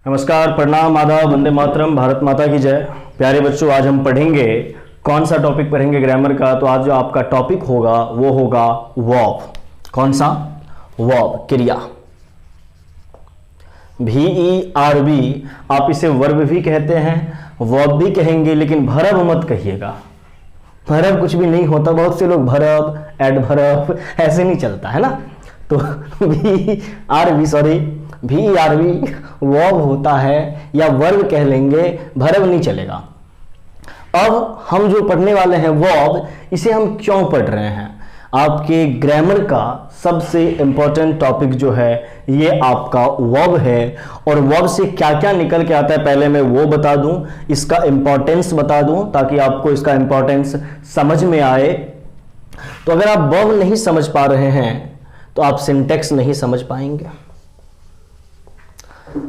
नमस्कार, प्रणाम, आदाब, वंदे मातरम, भारत माता की जय। प्यारे बच्चों, आज हम पढ़ेंगे कौन सा टॉपिक पढ़ेंगे ग्रामर का। तो आज जो आपका टॉपिक होगा वो होगा वर्ब। कौन सा? वर्ब, क्रिया। VERB, आप इसे वर्ब भी कहते हैं, वर्ब भी कहेंगे, लेकिन भरब मत कहिएगा। भरब कुछ भी नहीं होता। बहुत से लोग भरब, एडभरब ऐसे नहीं चलता है ना। तो VERB वर्ब होता है, या वर्ब कह लेंगे, भरब नहीं चलेगा। अब हम जो पढ़ने वाले हैं वर्ब, इसे हम क्यों पढ़ रहे हैं? आपके ग्रामर का सबसे इंपॉर्टेंट टॉपिक जो है ये आपका वर्ब है। और वर्ब से क्या क्या निकल के आता है पहले मैं वो बता दूं, इसका इंपॉर्टेंस बता दूं, ताकि आपको इसका इंपॉर्टेंस समझ में आए। तो अगर आप वर्ब नहीं समझ पा रहे हैं तो आप सिंटैक्स नहीं समझ पाएंगे।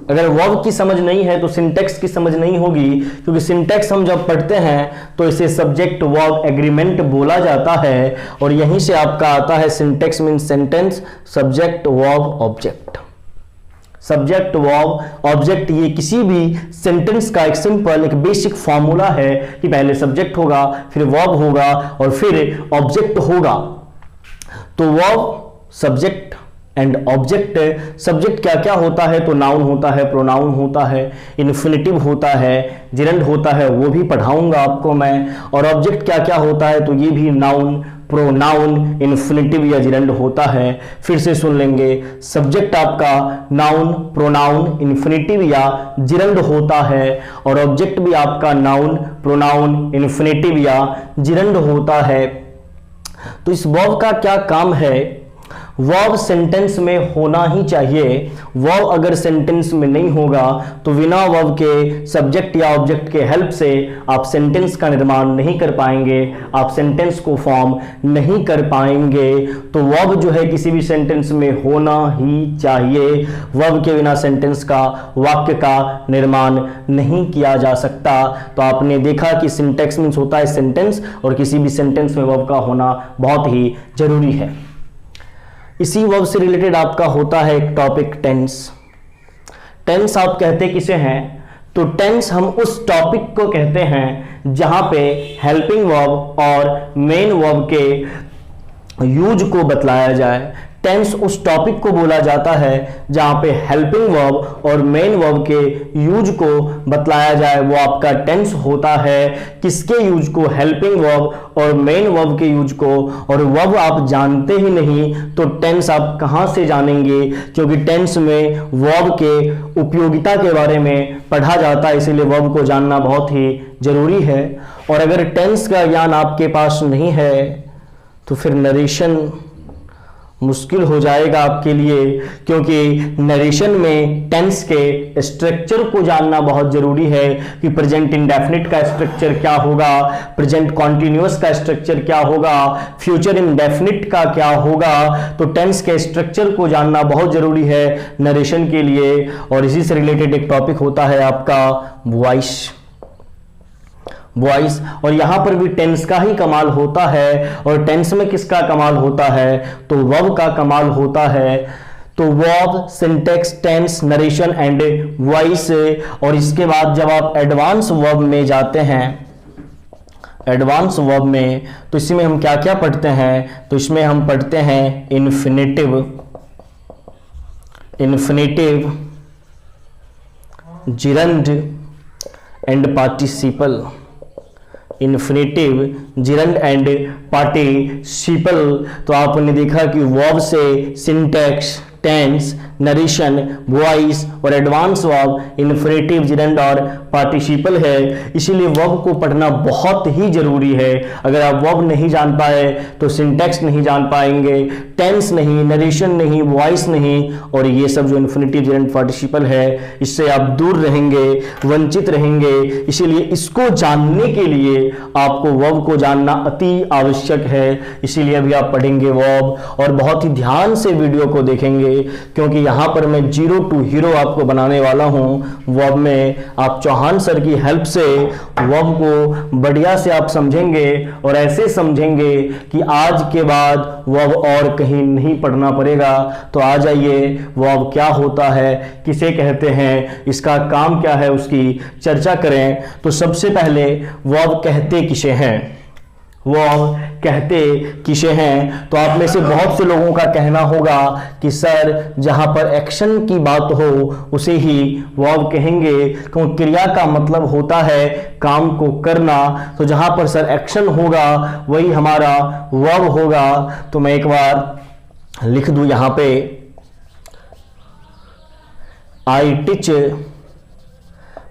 अगर वर्ब की समझ नहीं है तो सिंटैक्स की समझ नहीं होगी, क्योंकि सिंटैक्स हम जब पढ़ते हैं तो इसे सब्जेक्ट वर्ब एग्रीमेंट बोला जाता है, और यहीं से आपका आता है syntax means sentence, subject verb object. Subject verb object, ये किसी भी सेंटेंस का एक सिंपल, एक बेसिक फॉर्मूला है कि पहले सब्जेक्ट होगा, फिर वर्ब होगा और फिर ऑब्जेक्ट होगा। तो verb, subject and object. Subject क्या क्या होता है? तो नाउन होता है, प्रोनाउन होता है, इन्फिनिटिव होता है, जिरंड होता है, वो भी पढ़ाऊंगा आपको मैं। और ऑब्जेक्ट क्या क्या होता है? तो ये भी नाउन, प्रोनाउन, इन्फिनिटिव या जिरंड होता है। फिर से सुन लेंगे, सब्जेक्ट आपका नाउन, प्रोनाउन, इन्फिनिटिव या जिरंड होता है, और ऑब्जेक्ट भी आपका नाउन, प्रोनाउन, इन्फिनिटिव या जिरंड होता है। तो इस वर्ब का क्या काम है? वर्ब सेंटेंस में होना ही चाहिए। वर्ब अगर सेंटेंस में नहीं होगा तो बिना वर्ब के, सब्जेक्ट या ऑब्जेक्ट के हेल्प से आप सेंटेंस का निर्माण नहीं कर पाएंगे, आप सेंटेंस को फॉर्म नहीं कर पाएंगे। तो वर्ब जो है किसी भी सेंटेंस में होना ही चाहिए। वर्ब के बिना सेंटेंस का, वाक्य का निर्माण नहीं किया जा सकता। तो आपने देखा कि सिंटैक्स मीन्स होता है सेंटेंस, और किसी भी सेंटेंस में वर्ब का होना बहुत ही जरूरी है। इसी वर्ब से रिलेटेड आपका होता है एक टॉपिक टेंस। टेंस आप कहते किसे हैं? तो टेंस हम उस टॉपिक को कहते हैं जहां पे हेल्पिंग वर्ब और मेन वर्ब के यूज को बतलाया जाए। टेंस उस टॉपिक को बोला जाता है जहां पे हेल्पिंग वर्ब और मेन वर्ब के यूज को बतलाया जाए, वो आपका टेंस होता है। किसके यूज को? हेल्पिंग वर्ब और मेन वर्ब के यूज को। और वर्ब आप जानते ही नहीं तो टेंस आप कहां से जानेंगे? क्योंकि टेंस में वर्ब के उपयोगिता के बारे में पढ़ा जाता है, इसीलिए वर्ब को जानना बहुत ही जरूरी है। और अगर टेंस का ज्ञान आपके पास नहीं है तो फिर नरेशन मुश्किल हो जाएगा आपके लिए, क्योंकि नरेशन में टेंस के स्ट्रक्चर को जानना बहुत जरूरी है कि प्रेजेंट इंडेफिनिट का स्ट्रक्चर क्या होगा, प्रेजेंट कॉन्टिन्यूअस का स्ट्रक्चर क्या होगा, फ्यूचर इंडेफिनिट का क्या होगा। तो टेंस के स्ट्रक्चर को जानना बहुत जरूरी है नरेशन के लिए। और इसी से रिलेटेड एक टॉपिक होता है आपका वॉइस। वॉइस, और यहां पर भी टेंस का ही कमाल होता है। और टेंस में किसका कमाल होता है? तो वर्ब का कमाल होता है। तो verb, syntax, tense, narration and voice. और इसके बाद जब आप एडवांस वर्ब में जाते हैं, एडवांस वर्ब में, तो इसमें हम क्या क्या पढ़ते हैं? तो इसमें हम पढ़ते हैं infinitive, infinitive, gerund and participle. Infinitive, gerund and participle. तो आपने देखा कि वर्ब से सिंटैक्स, टेंस, नरेशन, वॉइस और एडवांस वर्ब इन्फिनिटिव, जिरंड और पार्टिसिपल है। इसीलिए वर्ब को पढ़ना बहुत ही जरूरी है। अगर आप वर्ब नहीं जान पाए तो सिंटैक्स नहीं जान पाएंगे, टेंस नहीं, नरेशन नहीं, वॉइस नहीं, और ये सब जो इन्फिनिटिव, जिरंड, पार्टिसिपल है, इससे आप दूर रहेंगे, वंचित रहेंगे। इसीलिए इसको जानने के लिए आपको वर्ब को जानना अति आवश्यक है। इसीलिए अभी आप पढ़ेंगे वर्ब, और बहुत ही ध्यान से वीडियो को देखेंगे, क्योंकि यहाँ पर मैं 0 to हीरो आपको बनाने वाला हूँ। वर्ब में आप चौहान सर की हेल्प से वर्ब को बढ़िया से आप समझेंगे और ऐसे समझेंगे कि आज के बाद वर्ब और कहीं नहीं पढ़ना पड़ेगा। तो आ जाइए, वर्ब क्या होता है, किसे कहते हैं, इसका काम क्या है, उसकी चर्चा करें। तो सबसे पहले वर्ब कहते किसे हैं, वर्ब कहते किसे हैं। तो आप में से बहुत से लोगों का कहना होगा कि सर जहां पर एक्शन की बात हो उसे ही वर्ब कहेंगे, क्योंकि क्रिया का मतलब होता है काम को करना। तो जहां पर सर एक्शन होगा वही हमारा वर्ब होगा। तो मैं एक बार लिख दूं यहां पे, आई टीच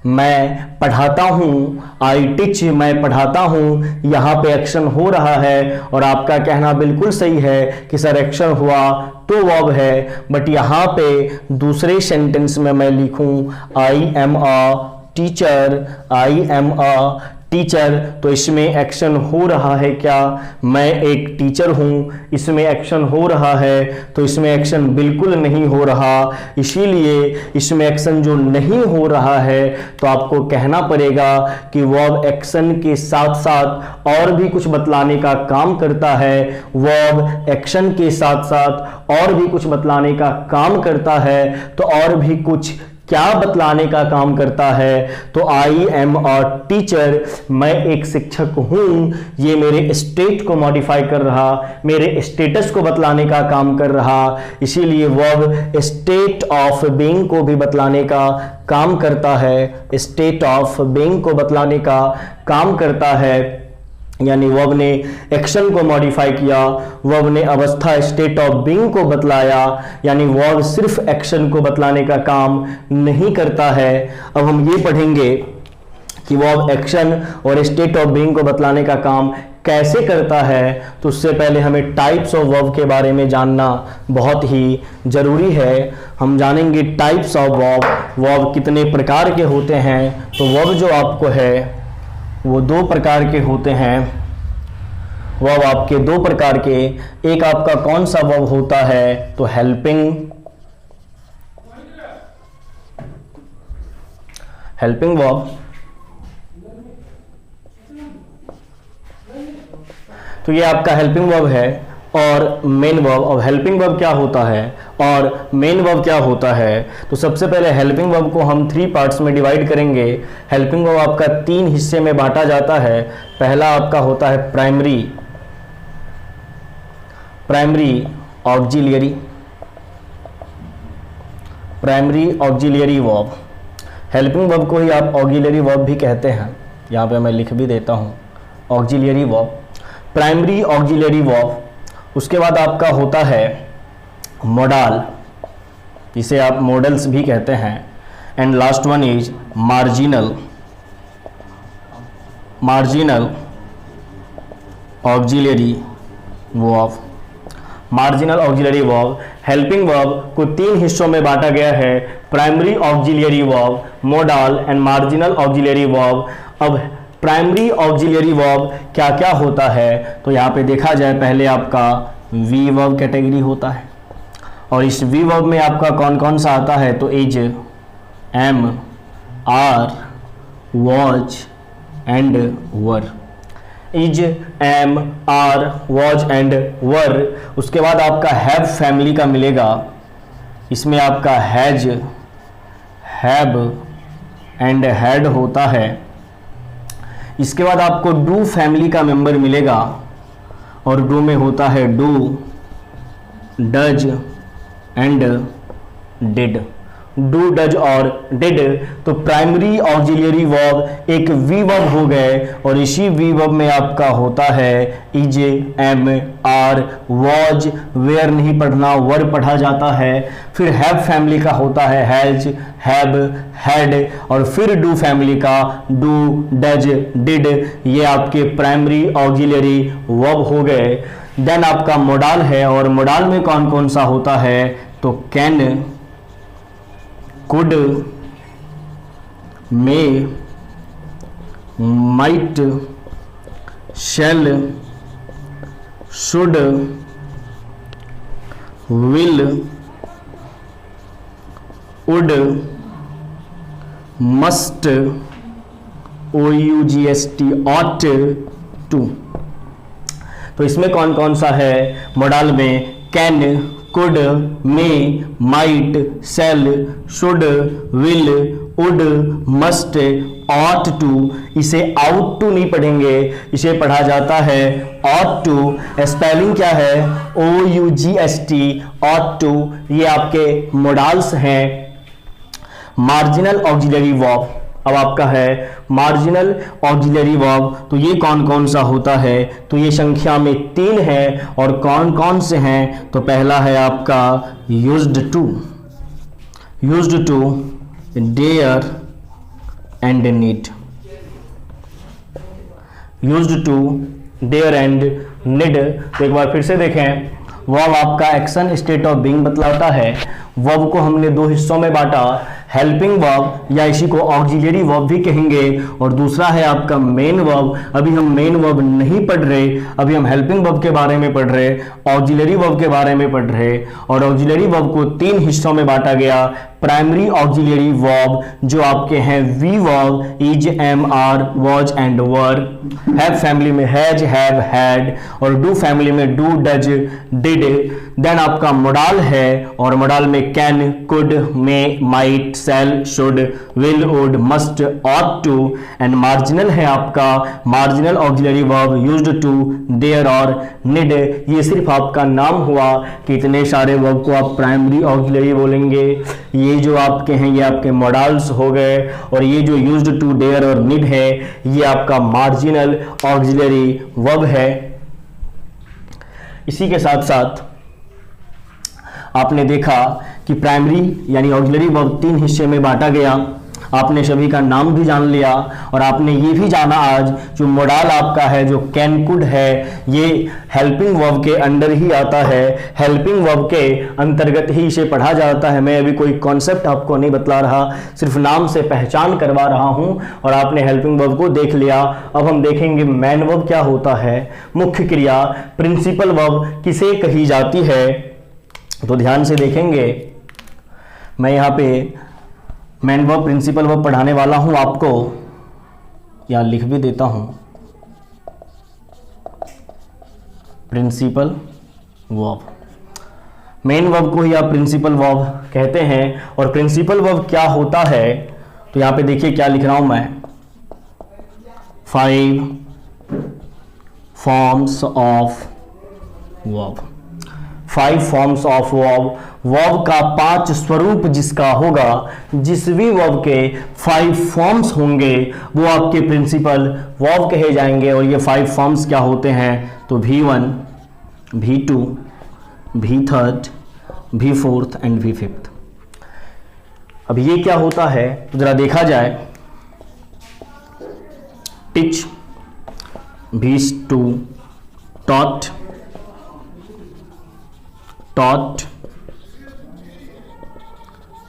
मैं पढ़ाता हूँ, आई टीच मैं पढ़ाता हूँ। यहाँ पे एक्शन हो रहा है और आपका कहना बिल्कुल सही है कि सर एक्शन हुआ तो वर्ब है। बट यहाँ पे दूसरे सेंटेंस में मैं लिखूँ I am a teacher, I am a teacher, तो इसमें एक्शन हो रहा है क्या, मैं एक टीचर हूं, इसमें एक्शन हो रहा है। तो इसमें एक्शन बिल्कुल नहीं हो रहा, इसीलिए इसमें एक्शन जो नहीं हो रहा है तो आपको कहना पड़ेगा कि वर्ब एक्शन के साथ साथ और भी कुछ बतलाने का काम करता है। वर्ब एक्शन के साथ साथ और भी कुछ बतलाने का काम करता है। तो और भी कुछ क्या बतलाने का काम करता है, तो आई एम अ टीचर, मैं एक शिक्षक हूं, ये मेरे स्टेट को मॉडिफाई कर रहा, मेरे स्टेटस को बतलाने का काम कर रहा। इसीलिए वर्ब स्टेट ऑफ बीइंग को भी बतलाने का काम करता है, स्टेट ऑफ बीइंग को बतलाने का काम करता है। यानी वर्ब ने एक्शन को मॉडिफाई किया, वर्ब ने अवस्था स्टेट ऑफ बीइंग को बतलाया। यानी वर्ब सिर्फ एक्शन को बतलाने का काम नहीं करता है। अब हम ये पढ़ेंगे कि वर्ब एक्शन और स्टेट ऑफ बीइंग को बतलाने का काम कैसे करता है। तो उससे पहले हमें टाइप्स ऑफ वर्ब के बारे में जानना बहुत ही जरूरी है। हम जानेंगे टाइप्स ऑफ वर्ब, वर्ब कितने प्रकार के होते हैं। तो वर्ब जो आपको है वो दो प्रकार के होते हैं। वर्ब आपके दो प्रकार के, एक आपका कौन सा वर्ब होता है, तो हेल्पिंग, हेल्पिंग वर्ब। तो ये आपका हेल्पिंग वर्ब है और मेन वर्ब। अब हेल्पिंग वर्ब क्या होता है और मेन वर्ब क्या होता है। तो सबसे पहले हेल्पिंग वर्ब को हम 3 पार्ट्स में डिवाइड करेंगे। हेल्पिंग वर्ब आपका 3 हिस्से में बांटा जाता है। पहला आपका होता है primary, primary auxiliary, primary auxiliary verb. Helping verb को ही आप ऑक्सिलियरी वर्ब भी कहते हैं, यहाँ पे मैं लिख भी देता हूँ, auxiliary verb, primary auxiliary verb. उसके बाद आपका होता है मोडाल, जिसे आप मॉडल्स भी कहते हैं। And last one is marginal, marginal auxiliary verb, marginal auxiliary verb. Helping verb को 3 हिस्सों में बांटा गया है, primary auxiliary verb, modal and marginal auxiliary verb. अब प्राइमरी ऑक्सिलियरी वर्ब क्या क्या होता है, तो यहाँ पे देखा जाए, पहले आपका वी वर्ब कैटेगरी होता है और इस वी वर्ब में आपका कौन कौन सा आता है, तो is, am, are, was and were, is, am, are, was and were. उसके बाद आपका हैव फैमिली का मिलेगा, इसमें आपका हैज, हैव एंड हैड होता है। इसके बाद आपको डू फैमिली का मेंबर मिलेगा और डू में होता है do, does and did, do, does और डिड। तो प्राइमरी ऑक्सिलियरी वर्ब एक वी वर्ब हो गए और इसी वी वर्ब में आपका होता है is, am, are, was, were नहीं पढ़ना, वर पढ़ा जाता है। फिर हैव फैमिली का होता है हैज, हैव, हैड और फिर डू फैमिली का डू, डज, डिड। ये आपके प्राइमरी ऑक्सिलियरी वर्ब हो गए। देन आपका मोडाल है और मोडाल में कौन कौन सा होता है, तो can, could, may, might, shall, should, will, would, must, OUGST, ought to। तो इसमें कौन कौन सा है मॉडल में? Can, could, may, might, shall, should, will, would, must, ought to। इसे out to नहीं पढ़ेंगे, इसे पढ़ा जाता है ought to। स्पेलिंग क्या है? OUGST, ought to। ये आपके मॉडल्स हैं। मार्जिनल ऑक्सिलरी वर्ब, अब आपका है मार्जिनल ऑक्सिलरी वर्ब। तो ये कौन कौन सा होता है? तो ये संख्या में 3 है। और कौन कौन से हैं? तो पहला है आपका used to, dare and need. Used to, dare and need. तो एक बार फिर से देखें, वर्ब आपका एक्शन स्टेट ऑफ बीइंग बतलाता है। वर्ब को हमने 2 हिस्सों में बांटा, हेल्पिंग वर्ब या इसी को ऑक्सिलरी वर्ब भी कहेंगे, और दूसरा है आपका मेन वर्ब। अभी हम मेन वर्ब नहीं पढ़ रहे, अभी हम हेल्पिंग वर्ब के बारे में पढ़ रहे, ऑक्सिलरी वर्ब के बारे में पढ़ रहे। और ऑक्सिलरी वर्ब को 3 हिस्सों में बांटा गया। प्राइमरी ऑक्सिलरी वर्ब जो आपके हैं V verb, is, am, are, was and were. Have family में हैज, हैव, हैड, और डू फैमिली में डू, डज, डिड। देन आपका मॉडल है, और मॉडल में can, could, may, might, shall, should, will, would, must, ought to। And marginal है आपका marginal auxiliary verb used to, dare और नीड। ये सिर्फ आपका नाम हुआ कि इतने सारे वर्ब को आप प्राइमरी ऑक्सिलरी बोलेंगे। ये जो आपके हैं ये आपके मॉडल्स हो गए, और ये जो यूज्ड टू, देयर और नीड है ये आपका मार्जिनल ऑक्सिलरी वर्ब है। इसी के साथ साथ आपने देखा कि प्राइमरी यानी ऑक्सिलरी वर्ब 3 हिस्से में बांटा गया। आपने सभी का नाम भी जान लिया, और आपने ये भी जाना आज जो मॉडल आपका है जो कैन, कुड है, ये हेल्पिंग वर्ब के अंडर ही आता है। हेल्पिंग वर्ब के अंतर्गत ही इसे पढ़ा जाता है। मैं अभी कोई कॉन्सेप्ट आपको नहीं बतला रहा, सिर्फ नाम से पहचान करवा रहा हूं, और आपने हेल्पिंग वर्ब को देख लिया। अब हम देखेंगे मेन वर्ब क्या होता है, मुख्य क्रिया, प्रिंसिपल वर्ब किसे कही जाती है। तो ध्यान से देखेंगे, मैं यहाँ पे मेन वर्ब, प्रिंसिपल वर्ब पढ़ाने वाला हूं आपको, या लिख भी देता हूं, प्रिंसिपल वर्ब। मेन वर्ब को ही आप प्रिंसिपल वर्ब कहते हैं। और प्रिंसिपल वर्ब क्या होता है? तो यहाँ पे देखिए क्या लिख रहा हूं मैं, 5 forms of verb. 5 forms of verb, verb का 5 स्वरूप जिसका होगा, जिस भी वर्ब के 5 फॉर्म्स होंगे वो आपके प्रिंसिपल वर्ब कहे जाएंगे। और ये 5 फॉर्म्स क्या होते हैं? तो V1, V2, V3, V4 and V5। अब ये क्या होता है तो जरा देखा जाए। Teach, V2, taught, taught,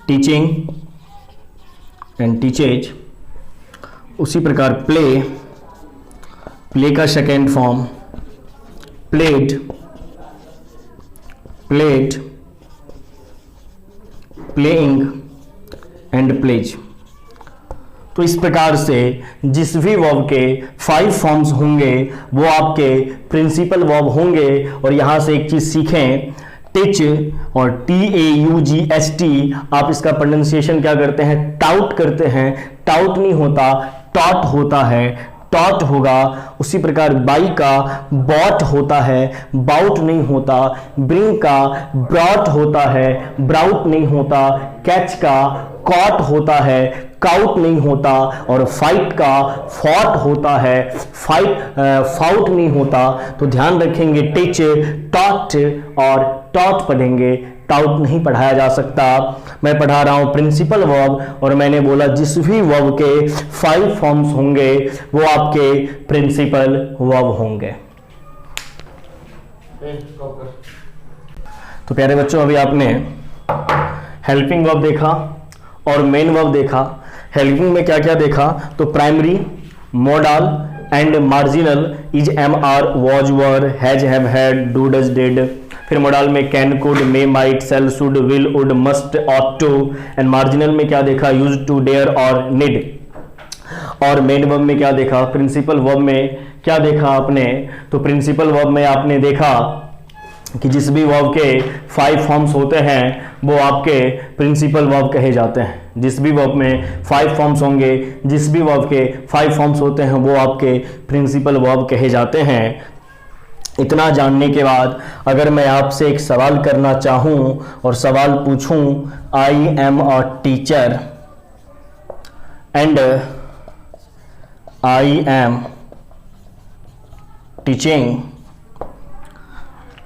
teaching and teaches. उसी प्रकार प्ले, प्ले का second form played, played, playing and plays. तो इस प्रकार से जिस भी वर्ब के 5 फॉर्म्स होंगे वो आपके प्रिंसिपल वर्ब होंगे। और यहां से एक चीज सीखें, टिच और TAUGST, आप इसका प्रोनाउंसिएशन क्या करते हैं? टाउट करते हैं। टाउट नहीं होता, टॉट होता है, टॉट होगा। उसी प्रकार बाई का बॉट होता है, बाउट नहीं होता। ब्रिंग का ब्रॉट होता है, ब्राउट नहीं होता। कैच का कॉट होता है, काउट नहीं होता। और फाइट का फॉट होता है, फाउट नहीं होता। तो ध्यान रखेंगे, टिच, टॉट और टॉट पढ़ेंगे, टाउट नहीं पढ़ाया जा सकता। मैं पढ़ा रहा हूं प्रिंसिपल वर्ब, और मैंने बोला जिस भी वर्ब के 5 फॉर्म्स होंगे वो आपके प्रिंसिपल वर्ब होंगे। तो प्यारे बच्चों, अभी आपने हेल्पिंग वर्ब देखा और मेन वर्ब देखा। हेल्पिंग में क्या क्या देखा? तो primary, modal and marginal, is, am, are, was, were, has, have, had, do, does, did. फिर मोडाल में can, could, may, might, shall, should, will, would, must, ought to, and marginal में क्या देखा, यूज टू, डेयर और need. और main verb में क्या देखा, प्रिंसिपल वर्ब में क्या देखा आपने, तो प्रिंसिपल वर्ब में आपने देखा कि जिस भी वर्ब के 5 फॉर्म्स होते हैं वो आपके प्रिंसिपल वर्ब कहे जाते हैं। जिस भी वर्ब में 5 फॉर्म्स होंगे, जिस भी वर्ब के 5 फॉर्म्स होते हैं वो आपके प्रिंसिपल वर्ब कहे जाते हैं। इतना जानने के बाद अगर मैं आपसे एक सवाल करना चाहूं और सवाल पूछूं, I am a teacher and I am teaching,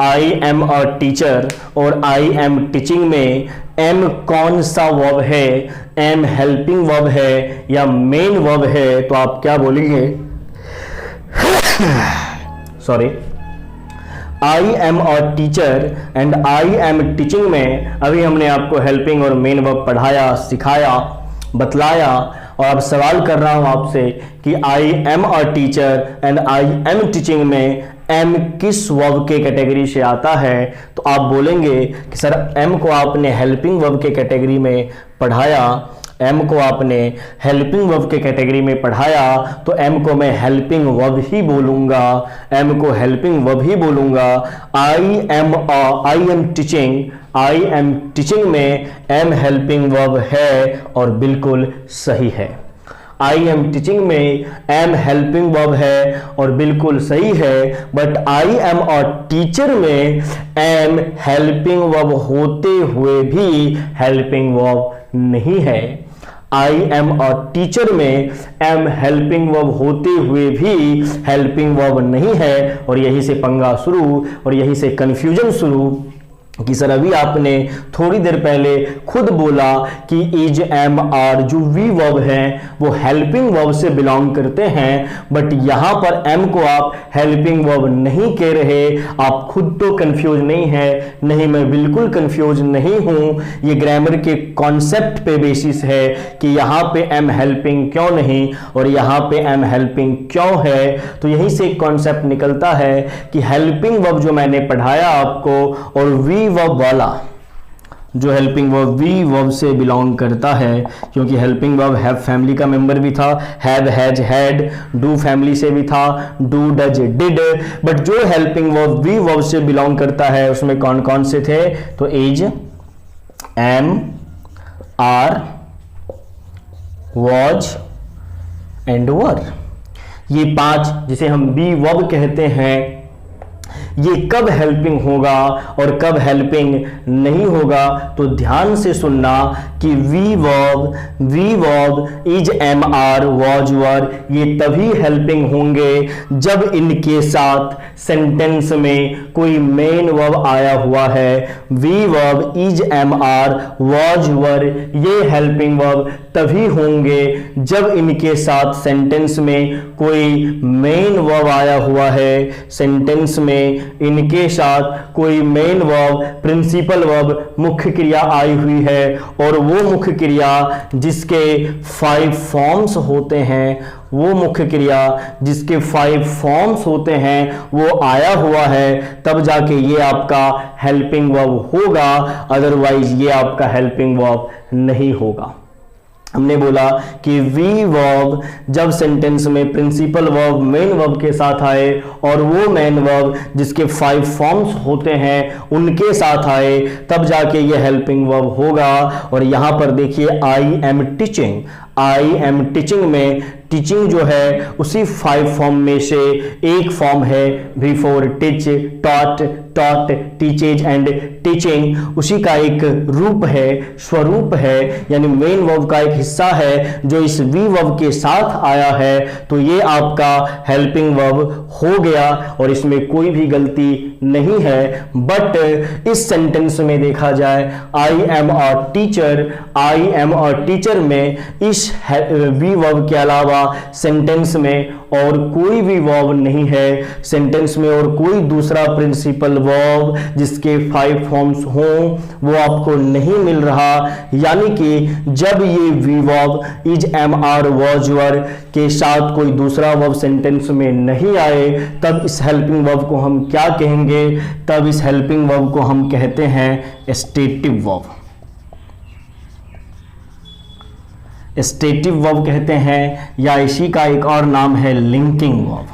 I am a teacher और आई एम टीचिंग में एम कौन सा वर्ब है, एम हेल्पिंग वर्ब है या मेन वर्ब है, तो आप क्या बोलेंगे, sorry, I am a teacher and I am teaching में अभी हमने आपको हेल्पिंग और मेन वर्ब पढ़ाया, सिखाया, बतलाया, और अब सवाल कर रहा हूं आपसे कि I am a teacher and I am teaching में एम किस वर्ब के कैटेगरी से आता है, तो आप बोलेंगे कि सर एम को आपने हेल्पिंग वर्ब के कैटेगरी में पढ़ाया, एम को आपने हेल्पिंग वर्ब के कैटेगरी में पढ़ाया, तो एम को मैं हेल्पिंग वर्ब ही बोलूंगा, एम को हेल्पिंग वर्ब ही बोलूंगा। I am teaching, I am teaching में एम हेल्पिंग वर्ब है और बिल्कुल सही है। आई एम टीचिंग में एम हेल्पिंग वर्ब है और बिल्कुल सही है, but I am a teacher में एम हेल्पिंग वर्ब होते हुए भी हेल्पिंग वर्ब नहीं है। आई एम अ टीचर में एम हेल्पिंग वर्ब होते हुए भी हेल्पिंग वर्ब नहीं है, और यही से पंगा शुरू और यही से कंफ्यूजन शुरू कि सर अभी आपने थोड़ी देर पहले खुद बोला कि इज, एम, आर जो वी वर्ब हैं वो हेल्पिंग वर्ब से बिलोंग करते हैं, बट यहां पर एम को आप हेल्पिंग वर्ब नहीं कह रहे। आप खुद तो कंफ्यूज नहीं है, नहीं मैं बिल्कुल कंफ्यूज नहीं हूं, ये ग्रामर के कॉन्सेप्ट पे बेसिस है कि यहां पे एम हेल्पिंग क्यों नहीं और यहां पे एम हेल्पिंग क्यों है। तो यहीं से एक कॉन्सेप्ट निकलता है कि हेल्पिंग वर्ब जो मैंने पढ़ाया आपको और वी वर्ब वाला जो हेल्पिंग वर्ब वी वर्ब से बिलोंग करता है, क्योंकि हेल्पिंग वर्ब हैव फैमिली का मेंबर भी था, have, has, had, do family से भी था, डू, डज, डिड, बट जो हेल्पिंग वर्ब वी वर्ब से बिलोंग करता है उसमें कौन कौन से थे, तो is, am, are, was and were. ये 5 जिसे हम बी वर्ब कहते हैं, ये कब हेल्पिंग होगा और कब हेल्पिंग नहीं होगा, तो ध्यान से सुनना कि V verb, is, am, are, was, were ये तभी हेल्पिंग होंगे जब इनके साथ सेंटेंस में कोई मेन वर्ब आया हुआ है। V verb, is, am, are, was, were ये हेल्पिंग वर्ब तभी होंगे जब इनके साथ सेंटेंस में कोई मेन वर्ब आया हुआ है, सेंटेंस में इनके साथ कोई मेन वर्ब, प्रिंसिपल वर्ब, मुख्य क्रिया आई हुई है, और वो मुख्य क्रिया जिसके 5 फॉर्म्स होते हैं, वो मुख्य क्रिया जिसके 5 फॉर्म्स होते हैं वो आया हुआ है, तब जाके ये आपका हेल्पिंग वर्ब होगा, अदरवाइज ये आपका हेल्पिंग वर्ब नहीं होगा। हमने बोला कि वी वर्ब जब सेंटेंस में प्रिंसिपल वर्ब मेन वर्ब के साथ आए और वो मेन वर्ब जिसके 5 फॉर्म्स होते हैं उनके साथ आए, तब जाके ये हेल्पिंग वर्ब होगा। और यहां पर देखिए I am teaching, I am teaching में टीचिंग जो है उसी 5 फॉर्म में से एक फॉर्म है before teach, taught, taught, teaches and teaching, उसी का एक रूप है, स्वरूप है, यानी मेन वर्ब का एक हिस्सा है जो इस वी वर्ब के साथ आया है, तो ये आपका हेल्पिंग वर्ब हो गया और इसमें कोई भी गलती नहीं है। बट इस सेंटेंस में देखा जाए I am a teacher, I am a teacher में इस वी वर्ब के अलावा सेंटेंस में और कोई भी वर्ब नहीं है, सेंटेंस में और कोई दूसरा प्रिंसिपल वर्ब जिसके 5 फॉर्म्स हों वो आपको नहीं मिल रहा, यानी कि जब ये V verb is, am, are, was, were के साथ कोई दूसरा वर्ब सेंटेंस में नहीं आए, तब इस हेल्पिंग वर्ब को हम क्या कहेंगे? तब इस हेल्पिंग वर्ब को हम कहते हैं स्टेटिव वर्ब। स्टेटिव वर्ब कहते हैं, या इसी का एक और नाम है लिंकिंग वर्ब।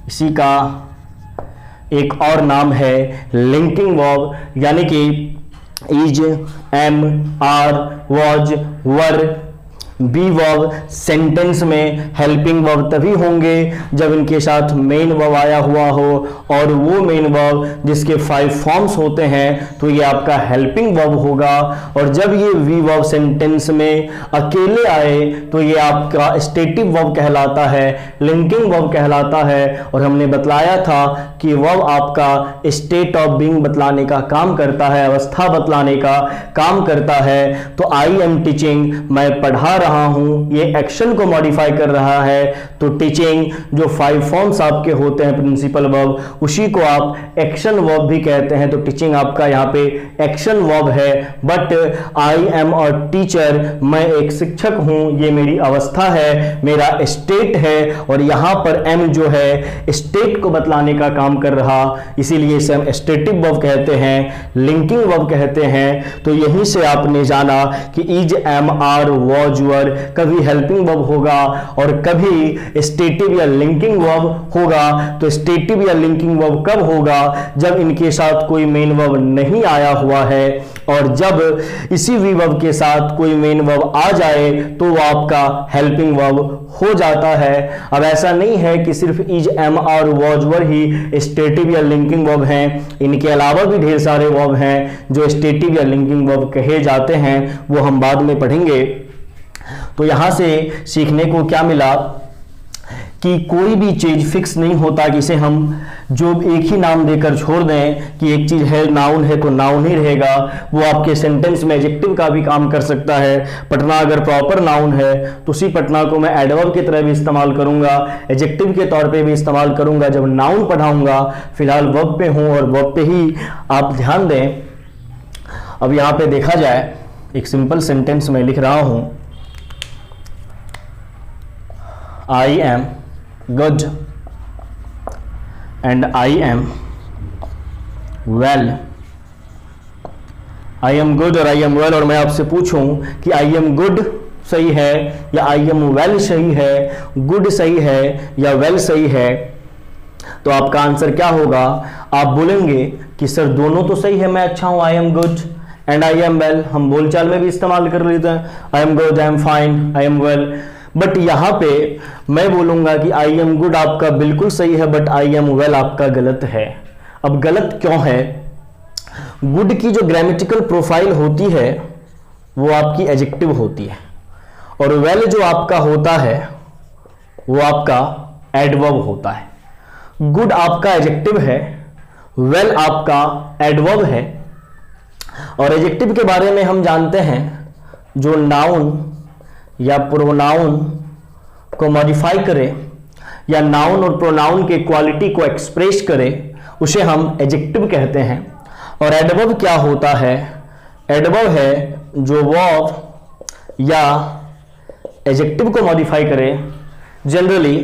इसी का एक और नाम है लिंकिंग वर्ब, यानी कि is, am, are, was, were, be verb sentence में हेल्पिंग वर्ब तभी होंगे जब इनके साथ मेन वर्ब आया हुआ हो, और वो मेन वर्ब जिसके 5 फॉर्म्स होते हैं तो ये आपका हेल्पिंग वर्ब होगा। और जब ये वी वर्ब सेंटेंस में अकेले आए तो ये आपका स्टेटिव वर्ब कहलाता है, लिंकिंग वर्ब कहलाता है। और हमने बतलाया था कि वर्ब आपका स्टेट ऑफ बीइंग बतलाने का काम करता है, अवस्था बतलाने का काम करता है। तो आई एम टीचिंग, मैं पढ़ा रहा हूं, ये एक्शन को मॉडिफाई कर रहा है। तो टीचिंग जो 5 फॉर्म्स आपके होते हैं प्रिंसिपल वर्ब, उसी को आप एक्शन वर्ब भी कहते हैं। तो टीचिंग आपका यहाँ पे एक्शन वर्ब है। बट आई एम और टीचर, मैं एक शिक्षक हूं, ये मेरी अवस्था है, मेरा स्टेट है। और यहां पर एम जो है स्टेट को बतलाने का काम कर रहा, इसीलिए इसे हम स्टेटिव वर्ब कहते हैं, लिंकिंग वर्ब कहते हैं। तो यहीं से आपने जाना कि इज, एम, आर, वॉज, वर कभी हेल्पिंग वर्ब होगा और कभी स्टेटिव या लिंकिंग वर्ब होगा। तो स्टेटिव या लिंकिंग वर्ब कब होगा? जब इनके साथ कोई मेन वर्ब नहीं आया हुआ है, और जब इसी वी वर्ब के साथ कोई मेन वर्ब आ जाए तो वो आपका हेल्पिंग वर्ब हो जाता है। अब ऐसा नहीं है कि सिर्फ is, am, are, was, were ही स्टेटिव या लिंकिंग वर्ब हैं, इनके अलावा भी ढेर सारे वर्ब हैं जो स्टेटिव या लिंकिंग वर्ब कहे जाते हैं, वो हम बाद में पढ़ेंगे। तो यहां से सीखने को क्या मिला कि कोई भी चीज फिक्स नहीं होता कि इसे हम जो एक ही नाम देकर छोड़ दें कि एक चीज है नाउन है तो नाउन ही रहेगा। वो आपके सेंटेंस में एडजेक्टिव का भी काम कर सकता है। पटना अगर प्रॉपर नाउन है तो उसी पटना को मैं एडवर्ब की तरह भी इस्तेमाल करूंगा, एडजेक्टिव के तौर पे भी इस्तेमाल करूंगा जब नाउन पढ़ाऊंगा। फिलहाल वर्ब पे हूं और वर्ब पे ही आप ध्यान दें। अब यहां पे देखा जाए, एक सिंपल सेंटेंस में लिख रहा हूं, I am good and I am well। I am good और I am well, और मैं आपसे पूछूं कि I am good सही है या I am well सही है, good सही है या well सही है, तो आपका आंसर क्या होगा? आप बोलेंगे कि सर दोनों तो सही है, मैं अच्छा हूं, I am good and I am well। हम बोलचाल में भी इस्तेमाल कर लेते हैं, I am good, I am fine, I am well। But यहां पे मैं बोलूंगा कि आई एम गुड आपका बिल्कुल सही है, बट आई एम वेल आपका गलत है। अब गलत क्यों है? गुड की जो ग्रामेटिकल प्रोफाइल होती है वो आपकी एडजेक्टिव होती है, और वेल जो आपका होता है वो आपका एडवर्ब होता है। गुड आपका एडजेक्टिव है, वेल आपका एडवर्ब है। और एडजेक्टिव के बारे में हम जानते हैं, जो नाउन या प्रोनाउन को मॉडिफाई करे या नाउन और प्रोनाउन के क्वालिटी को एक्सप्रेस करे, उसे हम एडजेक्टिव कहते हैं। और एडवर्ब क्या होता है? एडवर्ब है जो वर्ब या एडजेक्टिव को मॉडिफाई करे। जनरली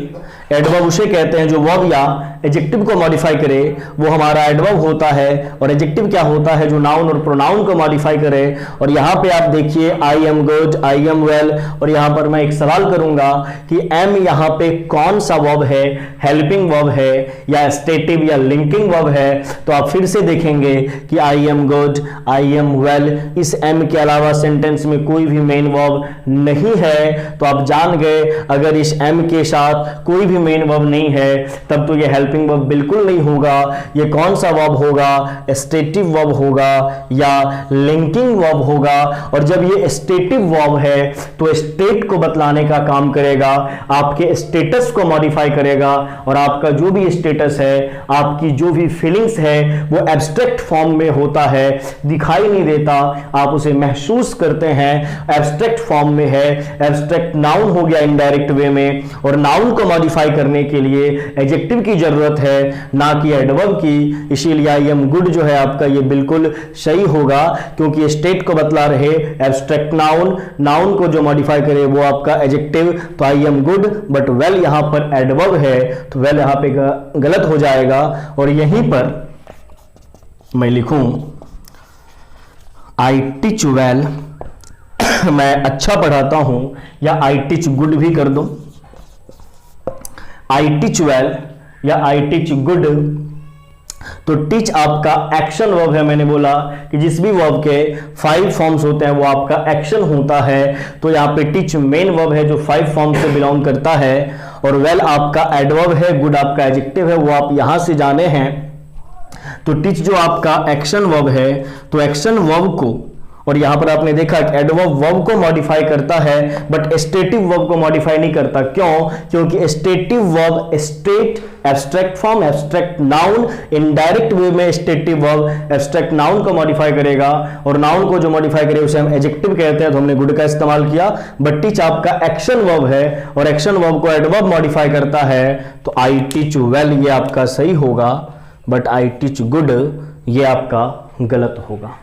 एडवर्ब उसे कहते हैं जो वर्ब या एडजेक्टिव को मॉडिफाई करे, वो हमारा एडवर्ब होता है। और एडजेक्टिव क्या होता है? जो नाउन और प्रोनाउन को मॉडिफाई करे। और यहां पे आप देखिए, I am good, I am well, और यहां पर मैं एक सवाल करूंगा कि एम यहां पे कौन सा वर्ब है? हेल्पिंग वर्ब है या स्टेटिव या लिंकिंग वर्ब है? तो आप फिर से देखेंगे कि I am good, I am well, इस एम के अलावा सेंटेंस में कोई भी मेन वर्ब नहीं है। तो आप जान गए, अगर इस एम के साथ कोई भी मेन वर्ब नहीं है तब तो ये हेल्पिंग वर्ब बिल्कुल नहीं होगा। ये कौन सा वर्ब होगा? स्टेटिव वर्ब होगा या लिंकिंग वर्ब होगा। और जब ये स्टेटिव वर्ब है तो स्टेट को बतलाने का काम करेगा, आपके स्टेटस को मॉडिफाई करेगा, और आपका जो भी स्टेटस है, आपकी जो भी फीलिंग्स है, वो एब्स्ट्रैक्ट फॉर्म में होता है, दिखाई नहीं देता, आप उसे महसूस करते हैं, एब्स्ट्रैक्ट फॉर्म में है। एब्स्ट्रैक्ट नाउन हो गया इनडायरेक्ट वे में, और नाउन को मॉडिफाई करने के लिए एडजेक्टिव की जरूरत है, ना कि एडवर्ब की। इसीलिए आई एम गुड जो है आपका ये बिल्कुल सही होगा, क्योंकि स्टेट को बतला रहे एब्स्ट्रैक्ट नाउन, नाउन को जो मॉडिफाई करे वो आपका एडजेक्टिव, तो I am good, but well यहां पर एडवर्ब है, तो वेल यहां पे गलत हो जाएगा। और यहीं पर मैं लिखूं आई टीच वेल, मैं अच्छा पढ़ाता हूं, या आई टीच गुड भी कर दो। आई टीच वेल या आई टीच गुड, तो टीच आपका एक्शन वर्ब है। मैंने बोला कि जिस भी वर्ब के 5 फॉर्म्स होते हैं वो आपका एक्शन होता है, तो यहां पे टीच मेन वर्ब है जो 5 फॉर्म से बिलोंग करता है, और वेल आपका एडवर्ब है, गुड आपका एडजेक्टिव है, वो आप यहां से जाने हैं। तो टीच जो आपका एक्शन वर्ब है, तो एक्शन वर्ब को, और यहां पर आपने देखा कि एडवर्ब वर्ब को मॉडिफाई करता है बट स्टेटिव वर्ब को मॉडिफाई नहीं करता। क्यों? क्योंकि stative verb state abstract form, abstract noun, indirect way में स्टेटिव वर्ब एब्स्ट्रैक्ट नाउन को मॉडिफाई करेगा, और नाउन को जो मॉडिफाई करे उसे हम एडजेक्टिव कहते हैं, तो हमने गुड का इस्तेमाल किया। बट टीच आपका एक्शन वर्ब है और एक्शन वर्ब को एडवर्ब मॉडिफाई करता है, तो आई टीच वेल ये आपका सही होगा, बट आई टीच गुड ये आपका गलत होगा।